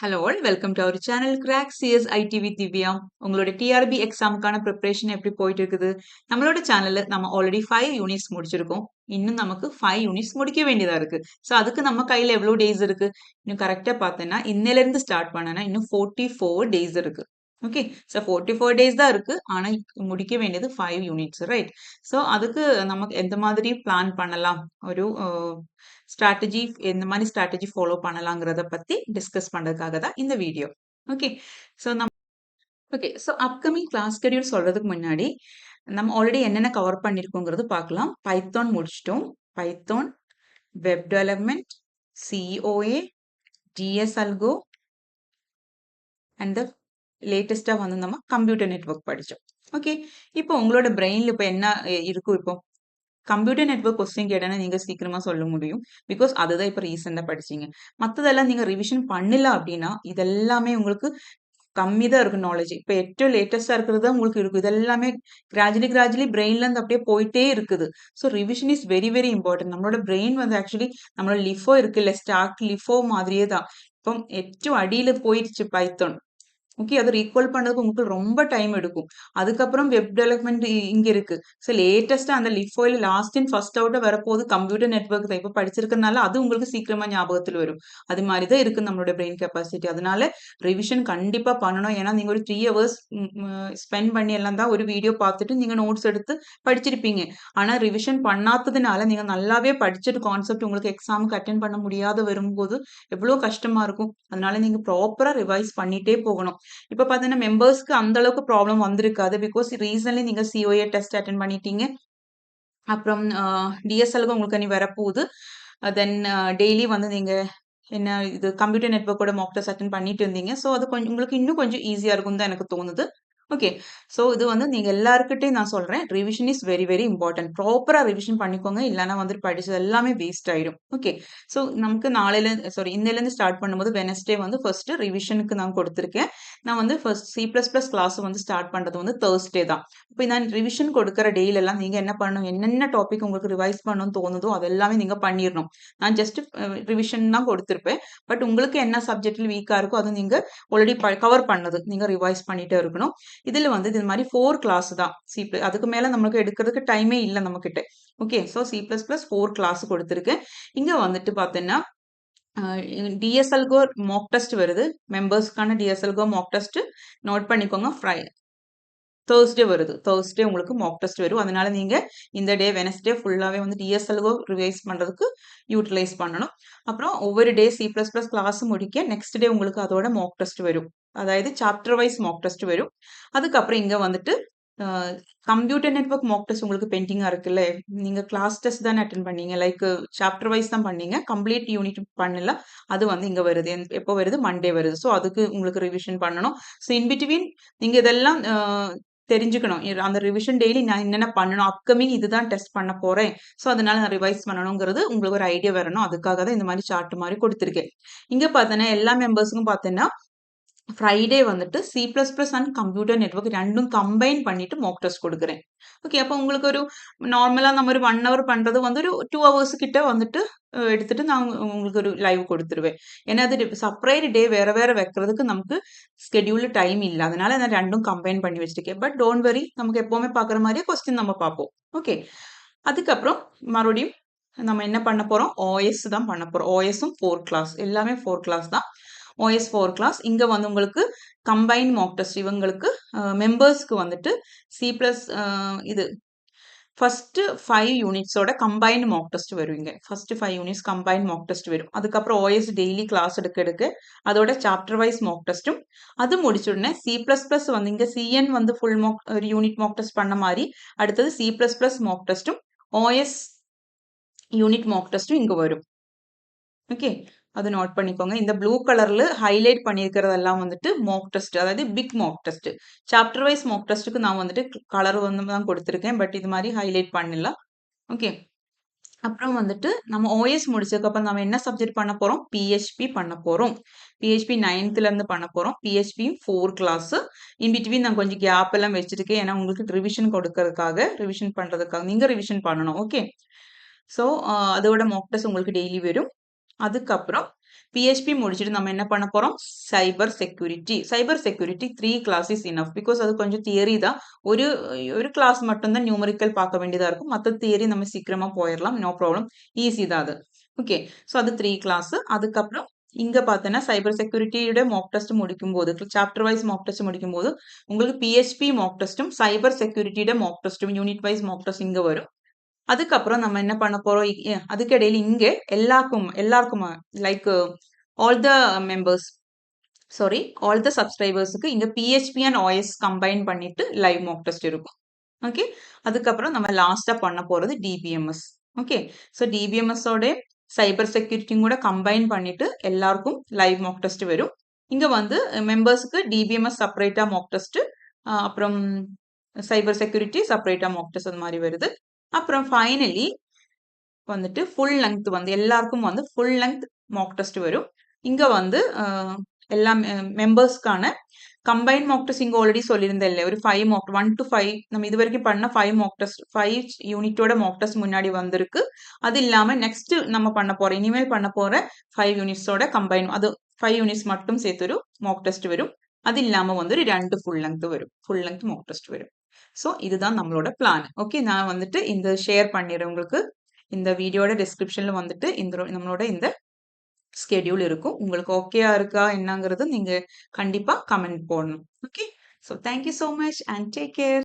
Hello all, welcome to our channel Crack CSIT with Divya. உங்களோட TRB எக்ஸாமுக்கான preparation எப்படி போயிட்டு இருக்குது? நம்மளோட சேனல்ல நம்ம ஆல்ரெடி 5 யூனிட்ஸ் முடிச்சிருக்கோம். இன்னும் நமக்கு 5 யூனிட்ஸ் முடிக்க வேண்டியதா இருக்கு. ஸோ அதுக்கு நம்ம கையில எவ்வளோ டேஸ் இருக்கு? இன்னும் கரெக்டா பார்த்தேன்னா இன்னையிலேருந்து ஸ்டார்ட் பண்ணனா இன்னும் 44 டேஸ் இருக்கு. ஓகே, ஸோ 44 டேஸ் தான் இருக்கு. ஆனா முடிக்க வேண்டியது 5 யூனிட்ஸ், ரைட்? ஸோ அதுக்கு நமக்கு எந்த மாதிரி பிளான் பண்ணலாம்? ஒரு ஸ்ட்ராட்டஜி எந்த மாதிரி ஸ்ட்ராட்டஜி ஃபாலோ பண்ணலாங்கிறத பத்தி டிஸ்கஸ் பண்றதுக்காக தான் இந்த வீடியோ. Okay, so upcoming class schedule சொல்றதுக்கு முன்னாடி நம்ம ஆல்ரெடி என்னென்ன கவர் பண்ணியிருக்கோங்கிறது பார்க்கலாம். பைத்தான் முடிச்சிட்டோம். Python, web development, COA, DS algo and the லேட்டஸ்டா வந்து நம்ம கம்ப்யூட்டர் நெட்வொர்க் படிச்சோம். ஓகே, இப்போ உங்களோட பிரெயின்ல இப்போ என்ன இருக்கும்? இப்போ கம்ப்யூட்டர் நெட்வொர்க் கொஸ்டின் கேட்டேன்னா நீங்க சீக்கிரமா சொல்ல முடியும். பிகாஸ் அதுதான் இப்போ ரீசெண்டா படிச்சீங்க. மத்ததெல்லாம் நீங்க ரிவிஷன் பண்ணல அப்படின்னா இதெல்லாமே உங்களுக்கு கம்மி தான் இருக்கும் நாலேஜ். இப்போ ഏറ്റവും லேட்டஸ்டா இருக்கிறது தான் உங்களுக்கு இருக்கும். இதெல்லாமே கிராஜுவலி பிரெயின்ல இருந்து அப்படியே போயிட்டே இருக்குது. So revision is very very important. நம்மளோட பிரெயின் வந்து ஆக்சுவலி நம்மளோட லிஃபோ இருக்குல்ல, ஸ்டாக் லிஃபோ மாதிரியே தான். இப்போ ഏറ്റവും அடியில போயிடுச்சு பைத்தான். ஓகே, அதை ரீகால் பண்றதுக்கு உங்களுக்கு ரொம்ப டைம் எடுக்கும். அதுக்கப்புறம் வெப் டெவலப்மெண்ட் இங்க இருக்கு. ஸோ லேட்டஸ்டா அந்த லிஃபோயில் லாஸ்ட் இன் ஃபர்ஸ்ட் அவுட்டா வரப்போது கம்ப்யூட்டர் நெட்வொர்க் தான். இப்போ படிச்சிருக்கனால அது உங்களுக்கு சீக்கிரமா ஞாபகத்தில் வரும். அது மாதிரி தான் இருக்கு நம்மளோட பிரெயின் கெப்பாசிட்டி. அதனால ரிவிஷன் கண்டிப்பா பண்ணணும். ஏன்னா நீங்க ஒரு 3 ஹவர்ஸ் ஸ்பெண்ட் பண்ணி எல்லாம் தான் ஒரு வீடியோ பார்த்துட்டு நீங்க நோட்ஸ் எடுத்து படிச்சிருப்பீங்க. ஆனா ரிவிஷன் பண்ணாததுனால நீங்க நல்லாவே படிச்சுட்டு கான்செப்ட் உங்களுக்கு எக்ஸாமுக்கு அட்டென்ட் பண்ண முடியாத வரும்போது எவ்வளவு கஷ்டமா இருக்கும். அதனால நீங்க ப்ராப்பரா ரிவைஸ் பண்ணிட்டே போகணும். இப்ப பாத்தீங்கன்னா மெம்பர்ஸ்க்கு அந்த அளவுக்கு ப்ராப்ளம் வந்திருக்காது. பிகாஸ் ரீசன்ட்லி நீங்க சிஓஏ டெஸ்ட் அட்டென்ட் பண்ணிட்டீங்க. அப்புறம் டிஎஸ்எல்க்கு உங்களுக்கு இனி வரப்போகுது. தென் டெய்லி வந்து நீங்க என்ன இது கம்ப்யூட்டர் நெட்வொர்க்கோட மாக் டெஸ்ட் அட்டென்ட் பண்ணிட்டு இருந்தீங்க. ஸோ அது கொஞ்சம் உங்களுக்கு இன்னும் கொஞ்சம் ஈஸியா இருக்கும் தான் எனக்கு தோணுது. ஓகே, ஸோ இது வந்து நீங்க எல்லாருக்கிட்டையும் நான் சொல்றேன், revision is very very important. ப்ராப்பரா ரிவிஷன் பண்ணிக்கோங்க. இல்லைன்னா வந்துட்டு படிச்சது எல்லாமே வேஸ்ட் ஆயிடும். ஓகே, ஸோ நமக்கு இன்னையிலேருந்து ஸ்டார்ட் பண்ணும்போது வெனஸ்டே வந்து ஃபர்ஸ்ட் ரிவிஷனுக்கு நான் கொடுத்துருக்கேன். நான் வந்து ஃபர்ஸ்ட் C++ கிளாஸ் வந்து ஸ்டார்ட் பண்றது வந்து தேர்ஸ்டே தான். இப்போ நான் ரிவிஷன் கொடுக்குற டேல எல்லாம் நீங்க என்ன பண்ணணும், என்னென்ன டாபிக் உங்களுக்கு ரிவைஸ் பண்ணணும்னு தோணுதோ அதெல்லாமே நீங்க பண்ணிடணும். நான் ஜஸ்ட் ரிவிஷன் தான் கொடுத்துருப்பேன். பட் உங்களுக்கு என்ன சப்ஜெக்ட்ல வீக்கா இருக்கோ அது நீங்க ஆல்ரெடி கவர் பண்ணது நீங்க ரிவைஸ் பண்ணிட்டே இருக்கணும். இதுல வந்து இது மாதிரி 4 கிளாஸ் தான். அதுக்கு மேல நமக்கு எடுக்கிறதுக்கு டைமே இல்லை நம்ம கிட்ட. ஓகே, ஸோ C++ 4 கிளாஸ் கொடுத்துருக்கேன். இங்க வந்துட்டு பார்த்தீங்கன்னா டிஎஸ்எல்கோ மாக் டெஸ்ட் வருது. மெம்பர்ஸ்க்கான டிஎஸ்எல்கோ மாக் டெஸ்ட் நோட் பண்ணிக்கோங்க. தேர்ஸ்டே வருது. தேர்ஸ்டே உங்களுக்கு மாக் டெஸ்ட் வரும். அதனால நீங்க இந்த டே வெனஸ்டே ஃபுல்லாவே வந்து டிஎஸ்எல்ஓ ரிவைஸ் பண்றதுக்கு யூட்டிலைஸ் பண்ணணும். அப்புறம் ஒவ்வொரு டே C++ கிளாஸ் முடிக்க நெக்ஸ்ட் டே உங்களுக்கு அதோட மாக் டெஸ்ட் வரும். அதாவது சாப்டர் வைஸ் மாக் டெஸ்ட் வரும். அதுக்கப்புறம் இங்க வந்துட்டு கம்ப்யூட்டர் நெட்வொர்க் மாக் டெஸ்ட் உங்களுக்கு பெண்டிங்கா இருக்குல்ல. நீங்க கிளாஸ் டெஸ்ட் தானே அட்டென்ட் பண்ணீங்க. லைக் சாப்டர் வைஸ் தான் பண்ணீங்க. கம்ப்ளீட் யூனிட் பண்ணல. அது வந்து இங்க வருது. எப்போ வருது? மண்டே வருது. ஸோ அதுக்கு உங்களுக்கு ரிவிஷன் பண்ணணும். ஸோ இன் பிட்வீன் நீங்க இதெல்லாம் தெரிஞ்சுக்கணும். அந்த ரிவிஷன் டெய்லி நான் என்னென்ன பண்ணணும், அப்கமிங் இதுதான் டெஸ்ட் பண்ண போறேன். ஸோ அதனால நான் ரிவைஸ் பண்ணணுங்கிறது உங்களுக்கு ஒரு ஐடியா வரணும். அதுக்காக தான் இந்த மாதிரி சார்ட் மாதிரி கொடுத்துருக்கேன். இங்க பார்த்தேன்னா எல்லா மெம்பர்ஸுக்கும் பார்த்தேன்னா ஃப்ரைடே வந்துட்டு C++ அண்ட் கம்ப்யூட்டர் நெட்வொர்க் ரெண்டும் கம்பைன் பண்ணிட்டு மாக் டெஸ்ட் கொடுக்குறேன். ஓகே, அப்போ உங்களுக்கு ஒரு நார்மலா நம்ம ஒரு 1 ஹவர் பண்றது வந்து ஒரு 2 ஹவர்ஸ் கிட்ட வந்துட்டு எடுத்துட்டு நான் உங்களுக்கு ஒரு லைவ் கொடுத்துருவேன். ஏன்னா அது செப்பரேட் டே வேற வேற வைக்கிறதுக்கு நமக்கு ஸ்கெடியூல் டைம் இல்லை. அதனால நான் ரெண்டும் கம்பைன் பண்ணி வச்சிருக்கேன். பட் டோன்ட் வரி, நமக்கு எப்பவுமே பார்க்குற மாதிரியே கொஸ்டின் நம்ம பார்ப்போம். ஓகே, அதுக்கப்புறம் மறுபடியும் நம்ம என்ன பண்ண போறோம்? OS தான் பண்ண போறோம். OSம் 4 கிளாஸ், எல்லாமே 4 கிளாஸ் தான். OS 4 class. இங்க வந்து உங்களுக்கு கம்பைன் மாக் டெஸ்ட் இவங்களுக்கு மெம்பர்ஸ்க்கு வந்துட்டு C பிளஸ் இது ஃபர்ஸ்ட் 5 யூனிட்ஸோட கம்பைன் மாக் டெஸ்ட் வருவீங்க. First 5 units combine Mach test வரும். அதுக்கப்புறம் OS டெய்லி கிளாஸ் எடுக்க அதோட சாப்டர் வைஸ் மாக் டெஸ்ட்டும் அது முடிச்ச உடனே C++ வந்து இங்க CN வந்து ஃபுல் மாக் ஒரு யூனிட் மாக் டெஸ்ட் பண்ண மாதிரி அடுத்தது C++ மாக் டெஸ்ட்டும் OS யூனிட் மாக் டெஸ்ட்டும் இங்க வரும். ஓகே, அது நோட் பண்ணிக்கோங்க. இந்த ப்ளூ கலர்ல ஹைலைட் பண்ணியிருக்கிறதெல்லாம் வந்துட்டு மாக் டெஸ்ட், அதாவது big mock test. Chapter wise mock டெஸ்ட்டுக்கு நான் வந்துட்டு கலர் வந்து தான் கொடுத்துருக்கேன். பட் இது மாதிரி ஹைலைட் பண்ணல. ஓகே, அப்புறம் வந்துட்டு நம்ம OS முடிச்சதுக்கப்புறம் நம்ம என்ன சப்ஜெக்ட் பண்ண போறோம்? PHP பண்ண போறோம். PHP 9th இருந்து பண்ண போறோம். PHP 4 class. இன் பிட்வீன் நான் கொஞ்சம் கேப் எல்லாம் வச்சிருக்கேன். ஏன்னா உங்களுக்கு ரிவிஷன் கொடுக்கறதுக்காக, ரிவிஷன் பண்றதுக்காக நீங்க ரிவிஷன் பண்ணணும். ஓகே, ஸோ அதோட மாக் டெஸ்ட் உங்களுக்கு டெய்லி வரும். அதுக்கப்புறம் PHP முடிச்சுட்டு நம்ம என்ன பண்ண போறோம்? Cyber security. Cyber security 3 class is enough. Because அது கொஞ்சம் தியரி தான். ஒரு ஒரு கிளாஸ் மட்டும் தான் நியூமெரிக்கல் பார்க்க வேண்டியதா இருக்கும். மத்த தியரி நம்ம சீக்கிரமா போயிரலாம். No problem. ஈஸி தான் அது. ஓகே. ஸோ அது 3 கிளாஸ். அதுக்கப்புறம் இங்க பார்த்தோன்னா சைபர் செக்யூரிட்டியோட மாக் டெஸ்ட் முடிக்கும்போது, சாப்டர் வைஸ் மாக் டெஸ்ட் முடிக்கும்போது, உங்களுக்கு PHP மாக் டெஸ்ட்டும், சைபர் செக்யூரிட்டியோட மாக் டெஸ்ட்டும், யூனிட் வைஸ் மாக் டெஸ்ட் இங்க வரும். அதுக்கப்புறம் நம்ம என்ன பண்ண போறோம்? அதுக்கிடையில இங்க எல்லாருக்குமா like all the members sorry all the சப்ஸ்கிரைபர்ஸுக்கு இங்க PHP அண்ட் OS கம்பைன் பண்ணிட்டு லைவ் மாக் டெஸ்ட் இருக்கும். ஓகே. அதுக்கப்புறம் நம்ம லாஸ்டா பண்ண போறது DBMS. ஓகே. ஸோ DBMS ஓட சைபர் செக்யூரிட்டியும் கூட கம்பைன் பண்ணிட்டு எல்லாருக்கும் லைவ் மாக் டெஸ்ட் வரும். இங்க வந்து மெம்பர்ஸ்க்கு DBMS செப்பரேட்டா மாக் டெஸ்ட், அப்புறம் சைபர் செக்யூரிட்டி செப்பரேட்டா மாக் டெஸ்ட் அந்த மாதிரி வருது. அப்புறம் ஃபைனலி வந்துட்டு ஃபுல் லெங்த் வந்து எல்லாருக்கும் வந்து ஃபுல் லெங்த் மாக் டெஸ்ட் வரும். இங்க வந்து எல்லா மெம்பர்ஸ்க்கான கம்பைன் மாக் டெஸ்ட் இங்க ஆல்ரெடி சொல்லியிருந்தேன் இல்லையா? ஒரு 5 மாக் 1 to 5 நம்ம இதுவரைக்கும் பண்ண 5 மாக் டெஸ்ட் 5 யூனிட்டோட மாக் டெஸ்ட் முன்னாடி வந்திருக்கு. அது இல்லாம நெக்ஸ்ட் நம்ம பண்ண போற இனிமேல் பண்ண போற 5 யூனிட்ஸோட கம்பைன் அது 5 யூனிட்ஸ் மட்டும் சேர்த்து ஒரு மாக் டெஸ்ட் வரும். அது இல்லாம வந்து ஒரு 2 ஃபுல் லெங்த் வரும். ஃபுல் லெங்த் மாக் டெஸ்ட் வரும். ஸோ இதுதான் நம்மளோட பிளான். ஓகே. நான் வந்துட்டு இந்த ஷேர் பண்ணிடுறேன் உங்களுக்கு. இந்த வீடியோட டிஸ்கிரிப்ஷன்ல வந்துட்டு நம்மளோட இந்த ஸ்கெடியூல் இருக்கும். உங்களுக்கு ஓகேயா இருக்கா என்னங்கிறது நீங்க கண்டிப்பா கமெண்ட் போடணும். Okay. So thank you so much and take care.